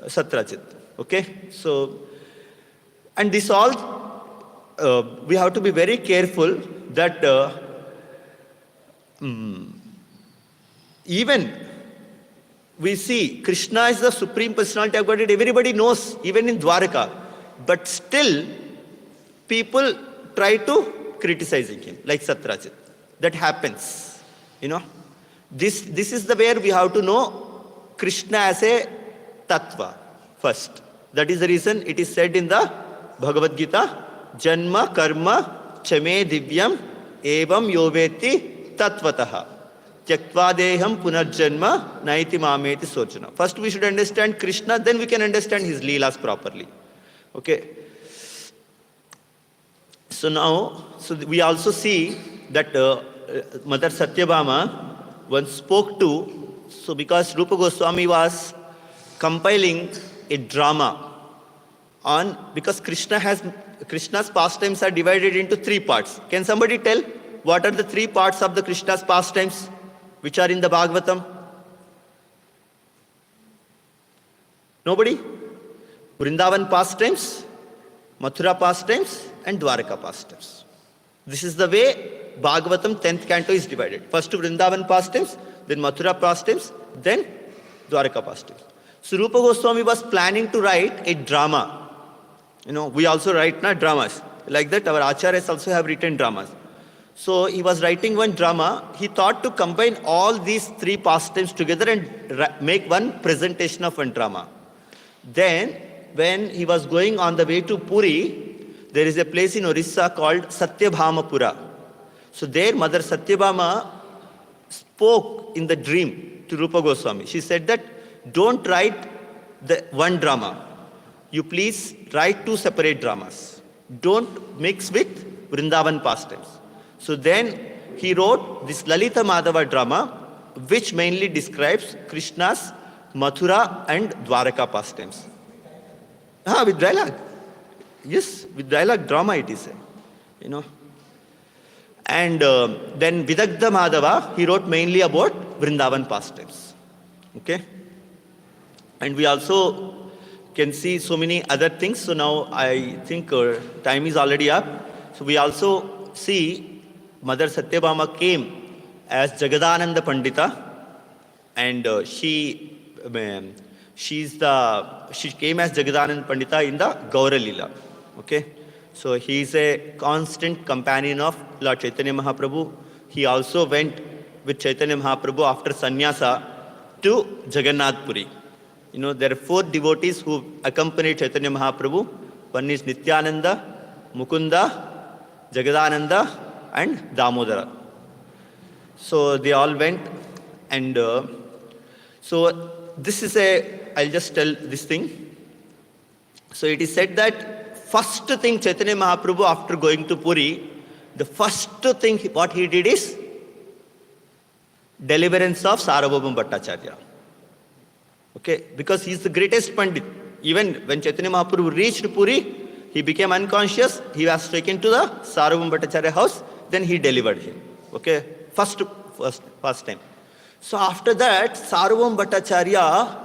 Satrajit. Okay? So, and this all, we have to be very careful that even we see Krishna is the Supreme Personality of Godhead. Everybody knows, even in Dwaraka. But still, people try to criticizing him, like Satrajit. That happens. This is the where we have to know Krishna as a tattva first. That is the reason it is said in the Bhagavad Gita, Janma karma chame divyam evam yoveti tattvataha. Tyaktva punarjanma naiti mameti sochana. First we should understand Krishna, then we can understand his Leelas properly. Okay. So now, we also see that Mother Satyabhama once spoke to, so because Rupa Goswami was compiling a drama on, because Krishna's pastimes are divided into 3 parts. Can somebody tell what are the 3 parts of the Krishna's pastimes which are in the Bhagavatam? Nobody? Vrindavan pastimes, Mathura pastimes, and Dwaraka pastimes. This is the way Bhagavatam 10th canto is divided. First Vrindavan pastimes, then Mathura pastimes, then Dwaraka pastimes. So Rupa Goswami was planning to write a drama. We also write dramas. Like that, our acharyas also have written dramas. So he was writing one drama. He thought to combine all these 3 pastimes together and make one presentation of one drama. Then, when he was going on the way to Puri, there is a place in Orissa called Satyabhamapura. So there, Mother Satyabhama spoke in the dream to Rupa Goswami. She said that, don't write the one drama. You please write 2 separate dramas. Don't mix with Vrindavan pastimes. So then he wrote this Lalita Madhava drama, which mainly describes Krishna's Mathura and Dwaraka pastimes. With dialogue. Yes, with dialogue drama it is. And then Vidagdha Madhava, he wrote mainly about Vrindavan pastimes. Okay? And we also can see so many other things. So now I think time is already up. So we also see Mother Satyabhama came as Jagadananda Pandita, and she came as Jagadananda Pandita in the Gaura Lila. Okay? So he is a constant companion of Lord Chaitanya Mahaprabhu. He also went with Chaitanya Mahaprabhu after sannyasa to Jagannath Puri. there are 4 devotees who accompanied Chaitanya Mahaprabhu. One is Nityananda, Mukunda, Jagadananda, and Damodara. So they all went, and so this is I'll just tell this thing. So it is said that first thing Chaitanya Mahaprabhu, after going to Puri, the first thing what he did is deliverance of Sarvabhauma Bhattacharya. Okay, because he is the greatest Pandit. Even when Chaitanya Mahaprabhu reached Puri, he became unconscious. He was taken to the Sarvabhauma Bhattacharya house. Then he delivered him. Okay, first time. So after that, Sarvabhauma Bhattacharya,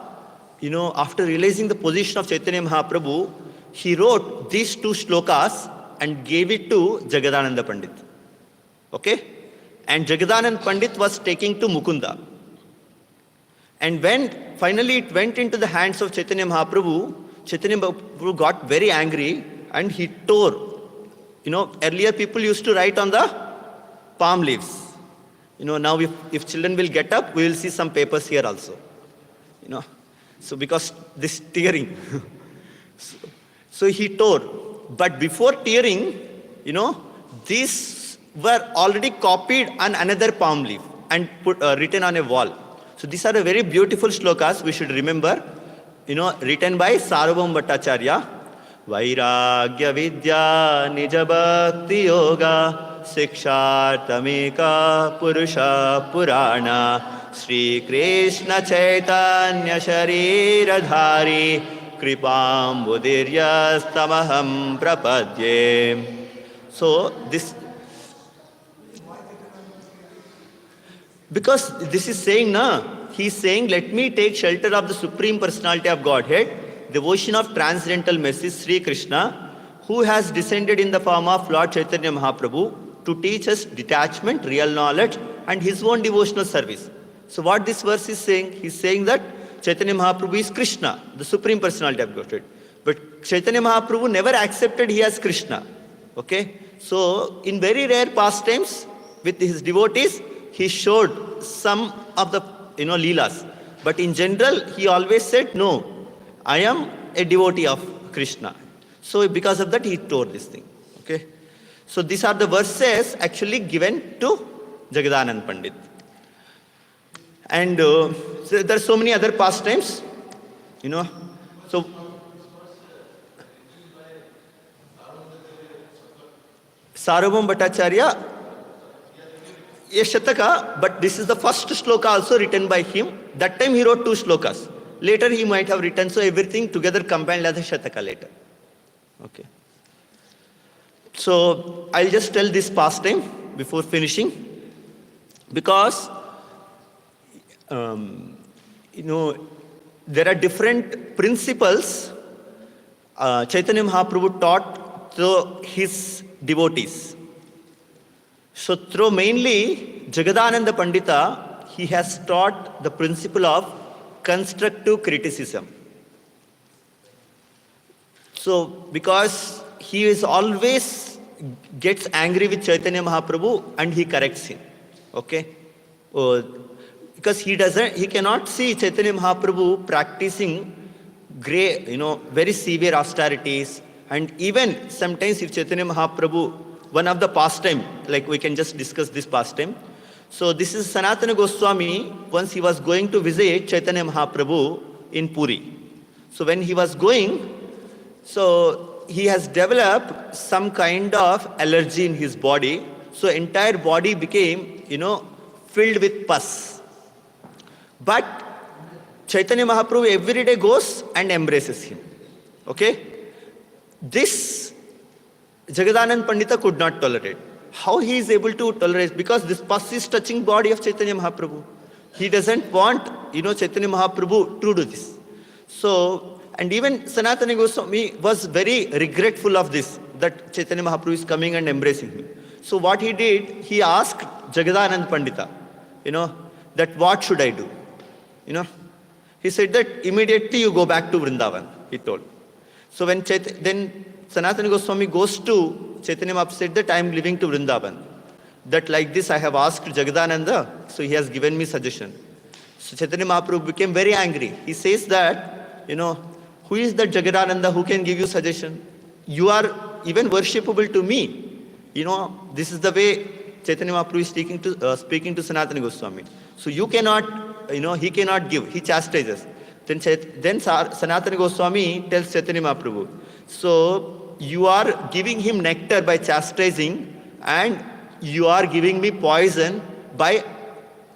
after realizing the position of Chaitanya Mahaprabhu, he wrote these 2 shlokas and gave it to Jagadananda Pandit. Okay? And Jagadananda Pandit was taking to Mukunda. And when finally it went into the hands of Chaitanya Mahaprabhu got very angry and he tore. Earlier people used to write on the palm leaves. Now if children will get up, we will see some papers here also. So because this tearing. So he tore. But before tearing, these were already copied on another palm leaf and written on a wall. So these are a very beautiful shlokas we should remember, written by Sarvabhauma Bhattacharya. Vairagya Vidya Nija Bhakti Yoga Sikshartameka Purusha Purana Sri Krishna Chaitanya Sharira Dhari Kripam Budiryastamaham Prapadye. So this, because this is saying, he's saying, let me take shelter of the Supreme Personality of Godhead, the ocean of transcendental mercy, Sri Krishna, who has descended in the form of Lord Chaitanya Mahaprabhu to teach us detachment, real knowledge, and his own devotional service. So what this verse is saying? He's saying that Chaitanya Mahaprabhu is Krishna, the Supreme Personality of Godhead. But Chaitanya Mahaprabhu never accepted he as Krishna. Okay? So in very rare pastimes with his devotees, he showed some of the Lilas. But in general, he always said, no, I am a devotee of Krishna. So because of that, he tore this thing. Okay? So these are the verses actually given to Jagadanand Pandit. And so there are so many other pastimes, So Sarvabhauma Bhattacharya, a Shataka, but this is the first shloka also written by him. That time he wrote 2 shlokas. Later he might have written, so everything together combined as a Shataka later. Okay. So I'll just tell this pastime before finishing. Because, there are different principles Chaitanya Mahaprabhu taught to his devotees. So through mainly Jagadananda Pandita, he has taught the principle of constructive criticism. So because he is always gets angry with Chaitanya Mahaprabhu and he corrects him. Okay? Because he cannot see Chaitanya Mahaprabhu practicing very severe austerities, and even sometimes if Chaitanya Mahaprabhu, one of the pastime, like we can just discuss this pastime. So this is Sanatana Goswami, once he was going to visit Chaitanya Mahaprabhu in Puri. So when he was going, so he has developed some kind of allergy in his body. So entire body became, filled with pus. But Chaitanya Mahaprabhu every day goes and embraces him. Okay? This Jagadanand Pandita could not tolerate. How he is able to tolerate? Because this pus is touching body of Chaitanya Mahaprabhu. He doesn't want, Chaitanya Mahaprabhu to do this. So, and even Sanatana Goswami was very regretful of this, that Chaitanya Mahaprabhu is coming and embracing him. So what he did, he asked Jagadanand Pandita, that what should I do? He said that immediately you go back to Vrindavan, he told. So when then Sanatana Goswami goes to Chaitanya Mahaprabhu, said that I am leaving to Vrindavan. That like this I have asked Jagadananda, so he has given me suggestion. So Chaitanya Mahaprabhu became very angry. He says that who is that Jagadananda who can give you suggestion? You are even worshipable to me. This is the way Chaitanya Mahaprabhu is speaking to Sanatana Goswami. So you cannot, he cannot give, he chastises. Then Sanatana Goswami tells Chaitanya Mahaprabhu, so you are giving him nectar by chastising, and you are giving me poison by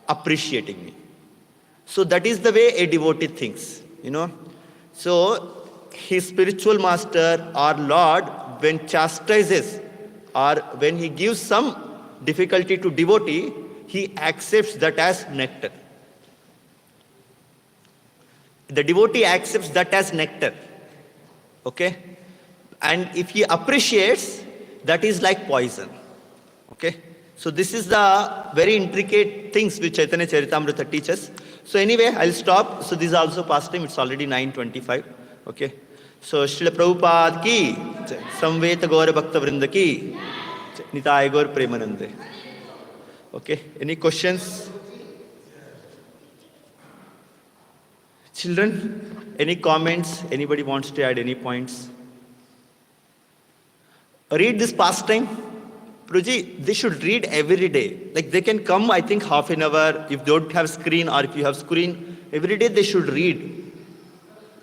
appreciating me. So that is the way a devotee thinks, So his spiritual master or Lord, when chastises or when he gives some difficulty to devotee, he accepts that as nectar. The devotee accepts that as nectar. Okay? And if he appreciates, that is like poison. Okay? So this is the very intricate things which Chaitanya Charitamrita teaches. So anyway, I'll stop. So this is also past time. It's already 9:25. Okay? So Srila Prabhupada ki, Samveta Gaura Bhakta Vrinda ki, Nitai Gaur Premanande. Okay? Any questions? Children, any comments? Anybody wants to add any points? Read this pastime. Prabhuji, they should read every day. Like they can come, I think, half an hour. If they don't have screen or if you have screen, every day they should read.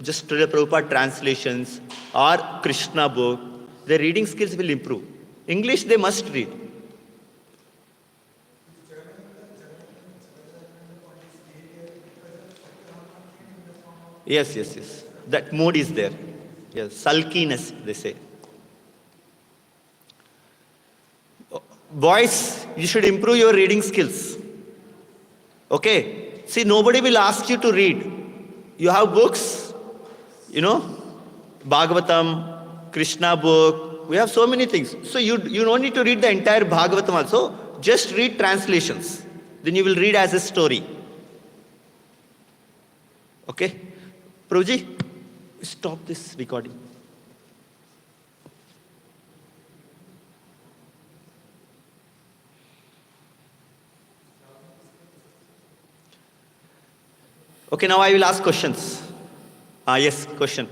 Just Srila Prabhupada translations or Krishna book. Their reading skills will improve. English they must read. Yes. That mood is there. Yes, sulkiness, they say. Boys, you should improve your reading skills. Okay? See, nobody will ask you to read. You have books, Bhagavatam, Krishna book. We have so many things. So you don't need to read the entire Bhagavatam also. Just read translations. Then you will read as a story. Okay? Prabhuji, stop this recording. Okay, now I will ask questions. Yes, question.